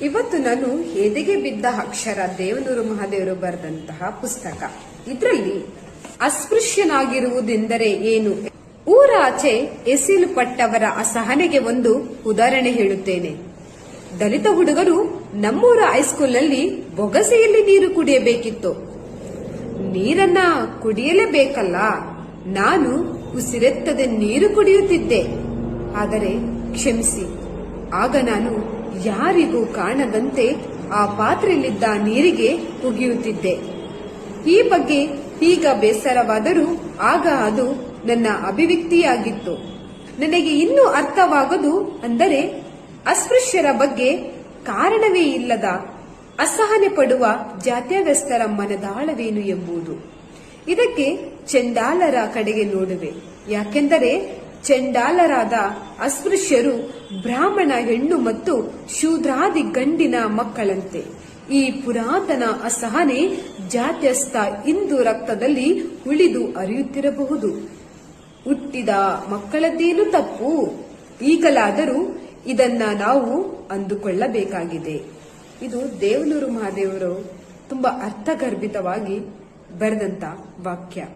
ಇವತ್ತು ನಾನು ಎದೆಗೆ ಬಿದ್ದ ಅಕ್ಷರ ದೇವನೂರು ಮಹಾದೇವರು ಬರೆದಂತಹ ಪುಸ್ತಕ. ಇದರಲ್ಲಿ ಅಸ್ಪೃಶ್ಯನಾಗಿರುವುದೆಂದರೆ ಏನು, ಊರಾಚೆ ಎಸೆಯಲ್ಪಟ್ಟವರ ಅಸಹನೆಗೆ ಒಂದು ಉದಾಹರಣೆ ಹೇಳುತ್ತೇನೆ. ದಲಿತ ಹುಡುಗರು ನಮ್ಮೂರ ಹೈಸ್ಕೂಲ್ನಲ್ಲಿ ಬೊಗಸೆಯಲ್ಲಿ ನೀರು ಕುಡಿಯಬೇಕಿತ್ತು. ನೀರನ್ನ ಕುಡಿಯಲೇಬೇಕಲ್ಲ, ನಾನು ಉಸಿರೆತ್ತದೆ ನೀರು ಕುಡಿಯುತ್ತಿದ್ದೆ. ಆದರೆ ಕ್ಷಮಿಸಿ, ಆಗ ನಾನು ಯಾರಿಗೂ ಕಾಣದಂತೆ ಆ ಪಾತ್ರೆಯಲ್ಲಿದ್ದ ನೀರಿಗೆ ಉಗಿಯುತ್ತಿದ್ದೆ. ಈ ಬಗ್ಗೆ ಈಗ ಬೇಸರವಾದರೂ ಆಗ ಅದು ನನ್ನ ಅಭಿವ್ಯಕ್ತಿಯಾಗಿತ್ತು. ನನಗೆ ಇನ್ನೂ ಅರ್ಥವಾಗದು ಅಂದರೆ ಅಸ್ಪೃಶ್ಯರ ಬಗ್ಗೆ ಕಾರಣವೇ ಇಲ್ಲದ ಅಸಹನೆ ಪಡುವ ಜಾತ್ಯವ್ಯಸ್ತರ ಮನದಾಳವೇನು ಎಂಬುದು. ಇದಕ್ಕೆ ಚಂಡಾಲರ ಕಡೆಗೆ ನೋಡುವೆ. ಯಾಕೆಂದರೆ ಚಂಡಾಲರಾದ ಅಸ್ಪೃಶ್ಯರು ಬ್ರಾಹ್ಮಣ ಹೆಣ್ಣು ಮತ್ತು ಶೂದ್ರಾದಿ ಗಂಡಿನ ಮಕ್ಕಳಂತೆ. ಈ ಪುರಾತನ ಅಸಹನೆ ಜಾತ್ಯಸ್ಥ ಹಿಂದೂ ರಕ್ತದಲ್ಲಿ ಉಳಿದು ಹರಿಯುತ್ತಿರಬಹುದು. ಹುಟ್ಟಿದ ಮಕ್ಕಳದ್ದೇನು ತಪ್ಪು? ಈಗಲಾದರೂ ಇದನ್ನ ನಾವು ಅಂದುಕೊಳ್ಳಬೇಕಾಗಿದೆ. ಇದು ದೇವನೂರು ಮಹಾದೇವರು ತುಂಬಾ ಅರ್ಥಗರ್ಭಿತವಾಗಿ ಬರೆದಂತ ವಾಕ್ಯ.